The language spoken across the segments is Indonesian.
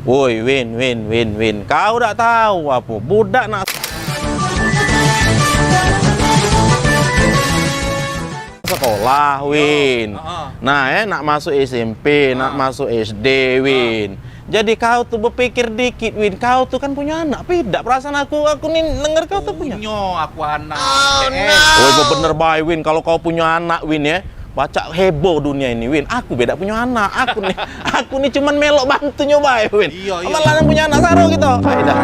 Woi, Win. Kau udah tahu apa? Budak nak sekolah, Win. Nah, nak masuk SMP, nak masuk SD, Win. Jadi kau tuh berpikir dikit, Win. Kau tuh kan punya anak, tidak perasaan aku nih denger kau tuh punya. Aku anak. Oh, bener baik, Win. Kalau kau punya anak, Win ya, baca heboh dunia ini, Win. Aku beda punya anak. Aku nih cuman melok bantu nyoba, Win. Iya. Malah yang punya anak saro gitu. Dah.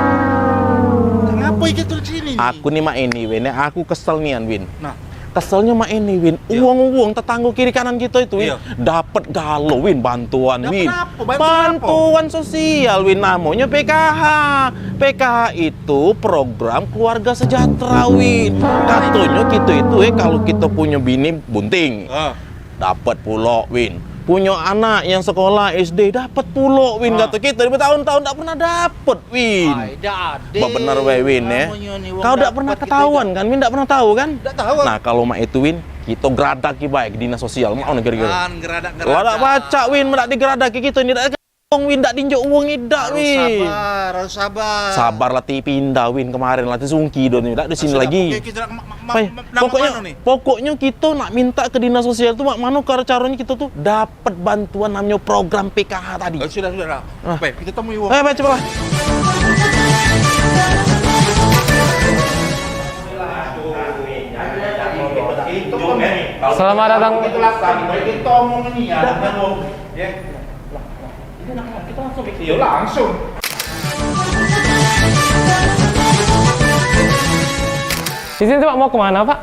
Kenapa gitu di sini? Aku nih mak ini, Win. Ya, aku kesel nian, Win. Nah, keselnya mak ini, Win. Uang tetangga kiri kanan kita itu, Win. Dapat galau, Win, bantuan, Win. Bantuan sosial, Win, namanya PKH. PKH itu program keluarga sejahtera, Win. Katanya kita itu kalau kita punya bini bunting, dapat pulau, Win. Punya anak yang sekolah SD dapat pulau, Win. Kata kita bertahun-tahun tak pernah dapat, Win. Bener, Win ya. Kau tidak pernah ketahuan kan, Win? Tidak pernah tahu kan? Tidak tahu. Nah, kalau mak itu, Win, kita geradaki baik dinas sosial. Mau negara-negara. Geradak. Kalau tak baca, Win, tidak digeradaki kita ini. Win, tak tinjau uang tidak, Win. Harus sabar. Sabar lah, pindah, Win, kemarin lah sungki don, tidak di sini lagi. Pokoknya kita nak minta ke dinas sosial tuh, mana caranya kita tuh dapat bantuan namanya program PKH tadi. Sudah. Baik, kita temui uang. Baik, coba lah. Selamat datang. Kita omong ini ya. Kita langsung video langsung. Di sini Pak mau kemana Pak?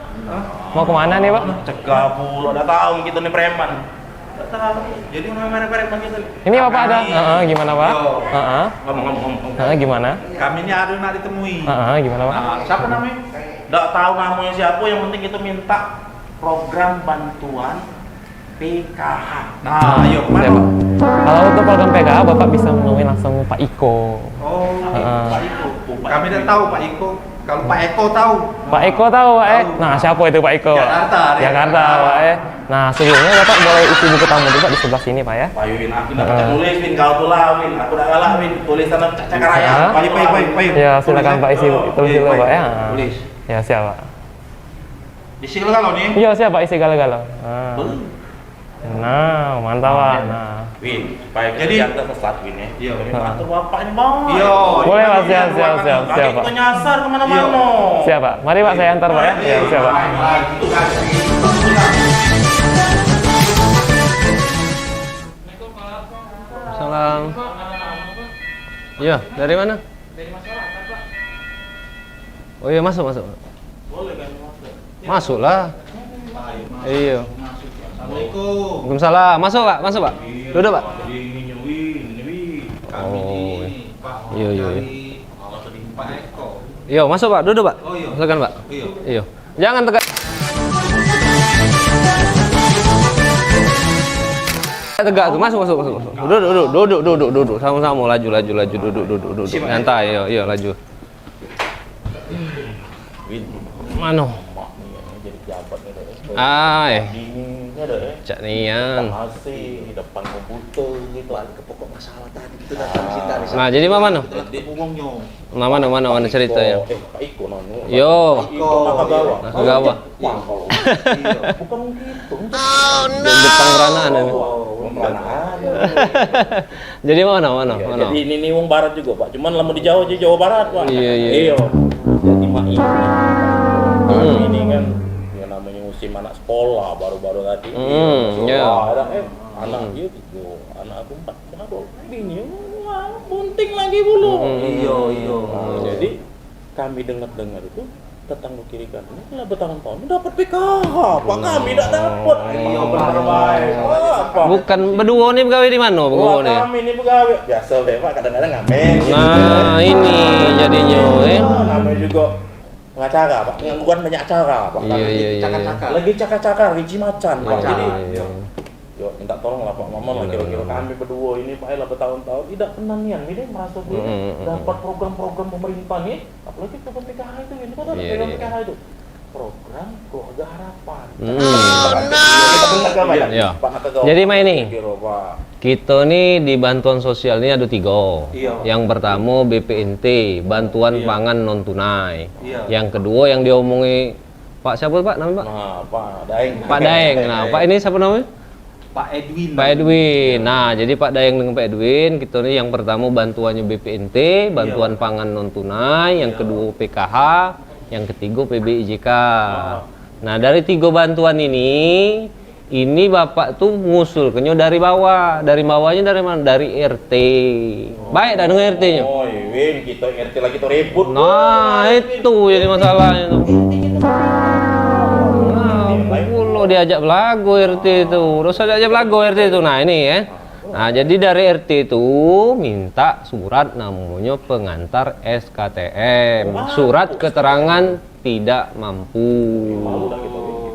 Mau kemana nih Pak? Cegah pula, udah tahu kita nih preman. Udah tahu. Jadi mana preman kita nih? Ini Bapak ada? Gimana Pak? Ngomong. Gimana? Kami ini ada nak ditemui. Gimana Pak? Siapa namanya? Nggak tahu namanya siapa, yang penting kita minta program bantuan PKH. Nah, ayo Pak. Kalau untuk program PKH Bapak bisa menemui langsung Pak Iko. Pak Iko. Kami tidak tahu Pak Iko. Kalau Pak Eko tahu. Pak Eko tahu, Pak Nah, siapa itu Pak Eko? Jakarta, Pak Nah, sebelumnya Bapak boleh isi buku tamu juga di sebelah sini, Pak ya. Pak Win, aku udah baca tulis, Win, kau tuh lah, Win. Aku udah kalah, Win. Tulisan Cakar Raya. Baik. Ya, silakan Pak isi tulis dulu, Pak ya. Tulis. Ya, siap, Pak. Isi galau nih. Iya, siap, Pak, isi galau-galau. Nah, mantap, Pak. Nah. Win, supaya jadi kita sesat, Win ya. Iya. Atur bapak ini, Bang. Iya. Boleh, Pak, siap, Pak. Kita nyasar kemana-mana. Siap, Pak. Mari, Pak, saya antar, Pak ya. Ya, siap, Pak. Salam. Iya, dari mana? Dari masyarakat, Pak. Oh iya, masuk. Boleh kan masuk? Masuklah. Iya. Assalamualaikum. Waalaikumsalam. Masuk, Pak. Duduk, Pak. Ini Win. Kami ini Pak. Iya. Dari Pak Eko. Iya, masuk, Pak. Duduk, Pak. Oh, iya. Silakan, Pak. Iya. Jangan tekan. Tegak tuh, masuk. Duduk. Sama-sama, laju. Duduk. Nyantai, iya, laju. Win. Mano? Jadi pejabat nih. Dinginnya deh. Cak nian. Masih di depan komputer gitu lagi ke pokok masalah tadi kita datang kita di sana. Nah, jadi mana? Dia ngomongnya. Mana ceritanya? Pak Iko namanya. Yo. Nakagawa. Nakagawa. Bukan gitu. Jepang Granaan ini. Jadi mana? Jadi ini wong barat juga, Pak. Cuman lama di Jawa Barat, Pak. Iya. Jadi mak ini kan yang namanya musim anak sekolah baru-baru tadi. Ada anak dia gitu. Anak aku 4 kenapa? Bini bunting lagi dulu. Iya. Jadi kami dengar itu tetangga kiri kanan ini bertahun-tahun dapat PKH, Pak. Kami tidak dapat. Iya, benar baik. Bukan berdua nih pegawai di mana? Berdua nih. Kami ini pegawai. Biasa, Pak. Kadang-kadang ngamen. Nah, ini jadinya, namanya juga pengacara, Pak. Bukan banyak acara, Pak. Iya. Lagi cakar-cakar, Riji Macan, Pak. Jadi, Iya. yo minta tolong lah Pak Maman lah, kira-kira kami berdua ini Pak lah bertahun-tahun tidak pernah nian ini merasa dia dapat program-program pemerintah nih, apalagi program PKH itu ini kan ada program PKH itu program keluarga harapan. Iya. Jadi main ini. Pak Kita nih di bantuan sosial ini ada 3. Iya. Yang pertama BPNT, bantuan pangan non tunai. Iya. Yang kedua yang diomongi Pak siapa Pak namanya Pak? Nah, Pak Daeng. Pak Daeng. Nah, Pak ini siapa namanya? Pak Edwin. Pak Edwin. Nah, jadi Pak Daeng dengan Pak Edwin, kita nih yang pertama bantuannya BPNT, bantuan pangan non tunai, yang kedua PKH, yang ketiga PBIJK. Nah, dari 3 bantuan ini Bapak tuh ngusulkannya dari bawah. Dari bawahnya dari mana? Dari RT. Baik dah dengan RT-nya. Oh, Win, kita RT lagi tuh ribut. Nah, itu jadi masalahnya tuh. Nah, lo diajak belagu RT itu. Terus diajak belagu RT itu. Nah, ini ya. Nah, jadi dari RT itu minta surat namanya pengantar SKTM. Surat keterangan tidak mampu. Udah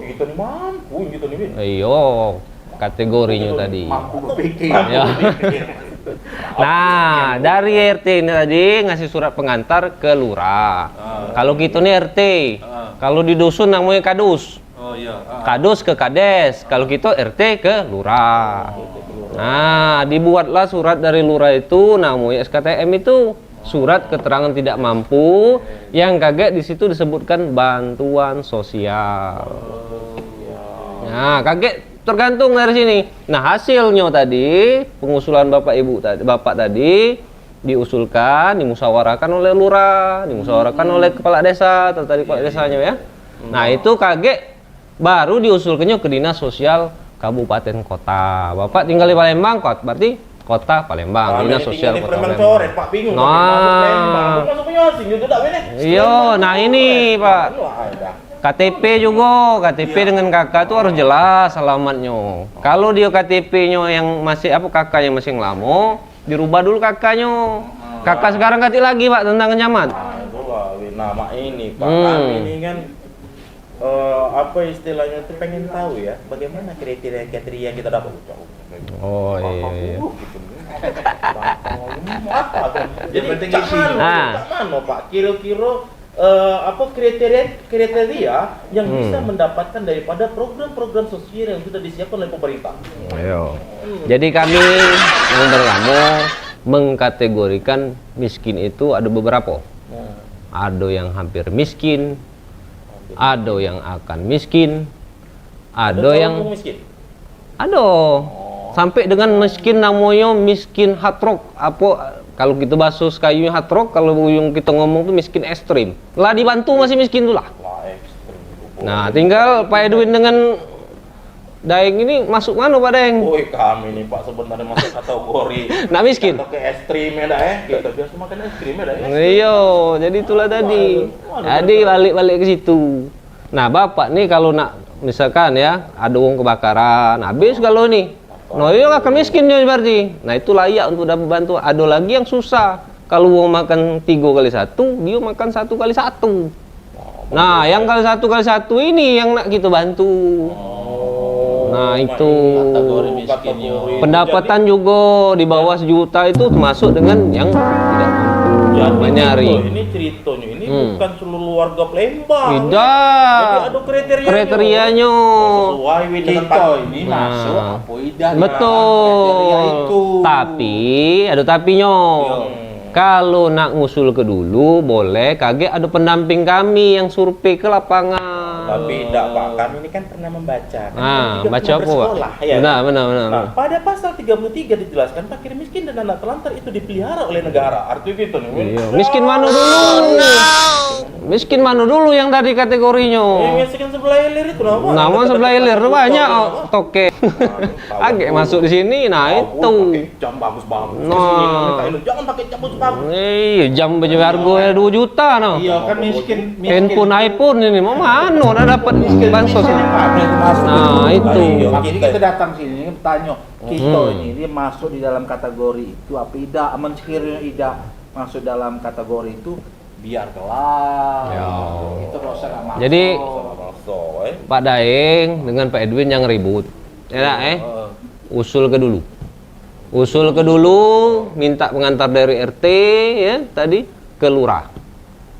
gitu nih mampu gitu nih, Win. Iyo, kategorinya tadi. Mampu berpikir. Ya. Nah, dari RT ini tadi ngasih surat pengantar ke lurah. Kalau gitu nih RT. Kalau di dusun namanya kadus. Oh iya. Kadus ke kades. Kalau gitu RT ke lurah. Nah, dibuatlah surat dari lurah itu namanya SKTM itu. Surat keterangan tidak mampu yang kaget di situ disebutkan bantuan sosial. Nah, kaget tergantung dari sini. Nah, hasilnya tadi pengusulan Bapak tadi diusulkan, dimusyawarahkan oleh lurah, dimusyawarahkan oleh kepala desa, tadi kepala desanya ya. Nah, itu kaget baru diusulkannya ke Dinas Sosial Kabupaten Kota. Bapak tinggal di Palembang, berarti Kota Palembang, Dinas Sosial Kota Palembang. Coret, Pak bingung. Nah, masuknya asing gitu dak, Win. iya, nah ini Pak. KTP juga, KTP dengan kakak tuh harus jelas alamatnya. Kalau dia KTP-nya yang masih kakaknya masih lama, dirubah dulu kakaknya. Kakak sekarang ganti lagi Pak tentang kenyaman. Nah, itulah Win, nama ini Pak. Kami ini kan apa istilahnya itu pengen tahu ya, bagaimana kriteria kita dapat. Oh iya. Jadi penting cak isi. mana Pak? Kira-kira kriteria yang bisa mendapatkan daripada program-program sosial yang sudah disiapkan oleh pemerintah. Ayo. Jadi kami yang pertama mengkategorikan miskin itu ada beberapa. Ada yang hampir miskin, ada yang akan miskin, ada yang miskin. ada sampai dengan miskin namanya miskin hard rock. Apa kalau kita bahas kayunya hard rock, kalau yang kita ngomong tuh miskin ekstrim. Lah dibantu masih miskin tuh lah. Nah, tinggal Pak Edwin dengan Daeng ini masuk mana Pak Daeng? Woi, kami nih Pak sebenarnya masuk kategori Nak miskin. atau ke ekstrimnya dah ya. Kita biasa makan ekstrimnya dah ya. Iya, jadi itulah tadi. Jadi balik-balik ke situ. Nah, Bapak nih kalau nak misalkan ya ada uang kebakaran, habis kalau nih, nah iya akan miskin dia berarti. Nah itu layak untuk dapat bantuan. Ada lagi yang susah. Kalau uang makan 3 kali 1, dia makan 1 kali 1. Nah, yang kali 1 kali 1 ini yang nak kita bantu. Nah itu pendapatan juga di bawah 1 juta itu termasuk dengan yang tidak mampu menyari. Ini ceritanya ini bukan seluruh warga Palembang. Tidak. Jadi ada kriterianya. Sesuai dengan Kita ini Nah. masuk apa idah. Betul. Kriteria itu. Tapi ada tapinya. Kalau nak ngusul ke dulu boleh, kaget ada pendamping kami yang survei ke lapangan. Tapi tidak Pak, kami ini kan pernah membaca. Kan Baca apa Pak? Ya. Benar. Nah, pada pasal 33 dijelaskan fakir miskin dan anak telantar itu dipelihara oleh negara. Artinya gitu nih. Win. Iya. Miskin mana dulu? Miskin mana dulu yang tadi kategorinya? Yang miskin sebelah ilir itu nama. Nama sebelah ilir tuh banyak toke. Agak masuk di sini, nah itu. Jam bagus-bagus. Nah. Jangan pakai jam bagus-bagus. Iya, jam baju harga 2 juta no. Iya kan miskin. Handphone iPhone ini mau mana udah dapat bansos. Nah, itu. Jadi kita datang sini bertanya, kita ini dia masuk di dalam kategori itu apa tidak? Aman sekiranya tidak masuk dalam kategori itu biar kelar. Ya. Itu dosa nggak masuk. Jadi Pak Daeng dengan Pak Edwin yang ribut. Ya, usul ke dulu. Usul ke dulu, minta pengantar dari RT ya tadi ke lurah.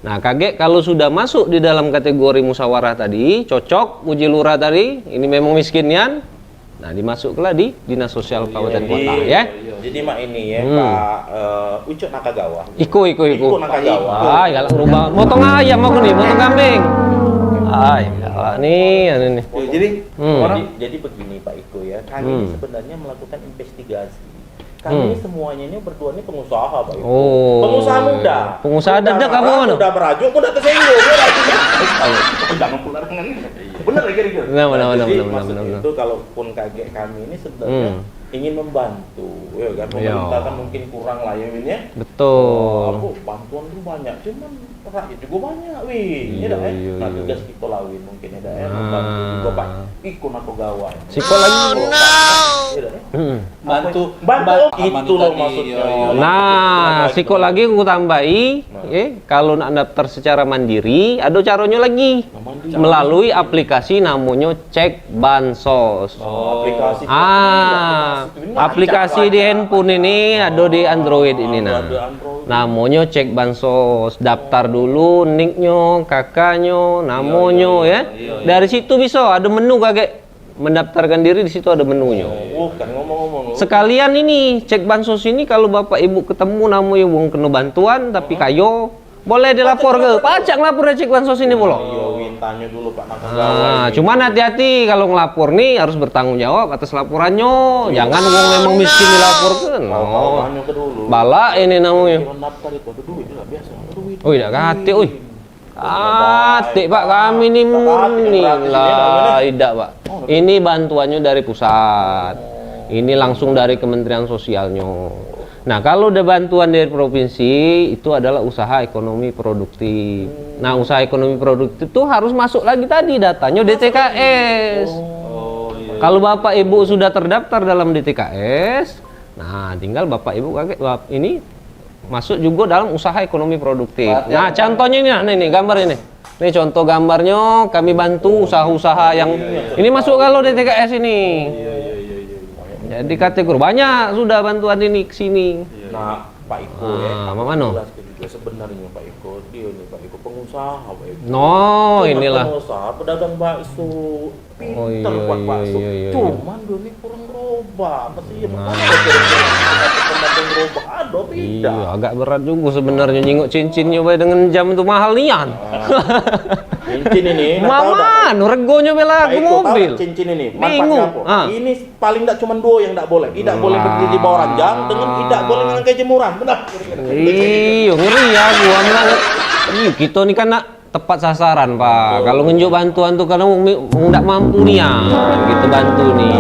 Nah, kaget kalau sudah masuk di dalam kategori musyawarah tadi, cocok uji lurah tadi, ini memang miskinian. Nah, dimasuklah di Dinas Sosial Kabupaten Kota ya. Jadi mak ini ya Pak Ucok Nakagawa. Iko. Iko Nakagawa. Ah, galak berubah. Motong ayam aku nih, motong kambing. Ah, galak nih, ini. Jadi begini Pak Iko ya, kami ini sebenarnya melakukan investigasi. Kami semuanya ini berdua ini pengusaha Pak Iko. Oh. Pengusaha muda. Pengusaha dadak kamu mana? Udah merajuk, udah tersinggung. Jangan pular dengan ini. Bener lagi gitu. Benar. Itu kalaupun kaget kami ini sebenarnya ingin membantu, ya kan pemerintah kan mungkin kurang lah ya Win ya. Betul. Aku bantuan tuh banyak, cuman rakyat juga banyak Win. Ya dah Nah tugas kita lah Win mungkin ya dah membantu juga Pak Iko Nakagawa. Siko lagi. Bantu itu loh maksudnya. Nah, siko lagi aku tambahi, kalau nak daftar secara mandiri, ada caranya lagi melalui aplikasi namanya Cek Bansos. Aplikasi. Aplikasi di handphone ini ada di Android ini namanya Cek Bansos. Daftar dulu nicknya, kakaknya, namanya ya. Dari situ bisa ada menu kakek. Mendaftarkan diri di situ ada menunya. Kan ngomong-ngomong. Sekalian ini cek bansos ini kalau bapak ibu ketemu namu yang kena bantuan tapi kayo boleh dilapor ke pajak lapor cek bansos ini boleh. Iya, Win tanya dulu Pak Nakagawa. Nah, cuman hati-hati kalau ngelapor nih harus bertanggung jawab atas laporannya. Jangan wong memang miskin dilaporkan. Tanya ke dulu. Bala ini namanya. Daftar itu ada duit lah biasa. Ada duit. Oh, tidak kate, oi. Pak kami ini murni lah, tidak Pak. Ini bantuannya dari pusat. Ini langsung dari Kementerian Sosialnya. Nah, kalau ada bantuan dari provinsi itu adalah usaha ekonomi produktif. Nah, usaha ekonomi produktif itu harus masuk lagi tadi datanya DTKS. Kalau Bapak Ibu sudah terdaftar dalam DTKS, nah tinggal Bapak Ibu ini masuk juga dalam usaha ekonomi produktif. Nah, contohnya ini gambar ini. Ini contoh gambarnya, kami bantu usaha-usaha yang ini masuk kalau DTKS ini. Jadi kategori banyak sudah bantuan ini ke sini. Nah, Pak Iko ya. Mana? Juga sebenarnya Pak Iko, dia nih Pak Iko pengusaha Pak Iko. No, inilah. Pengusaha, pedagang bakso. Pinter buat bakso. Cuman dia ini kurang gerobak. Pasti gerobak ada tidak. Iya, agak berat juga sebenarnya nyingok cincinnya bae dengan jam itu mahal nian. Cincin ini, Mama, regonya bela aku mobil. Cincin ini, Bingung. manfaatnya apa? Ini paling tidak cuma dua yang tidak boleh. Tidak boleh berdiri di bawah ranjang, dengan tidak boleh mengangkat jemuran. Benar. Iya, ngeri ya gua banget. Kita nih kan nak tepat sasaran, Pak. Kalau ngunjuk bantuan tuh karena nggak mampu nih ya, gitu bantu nih.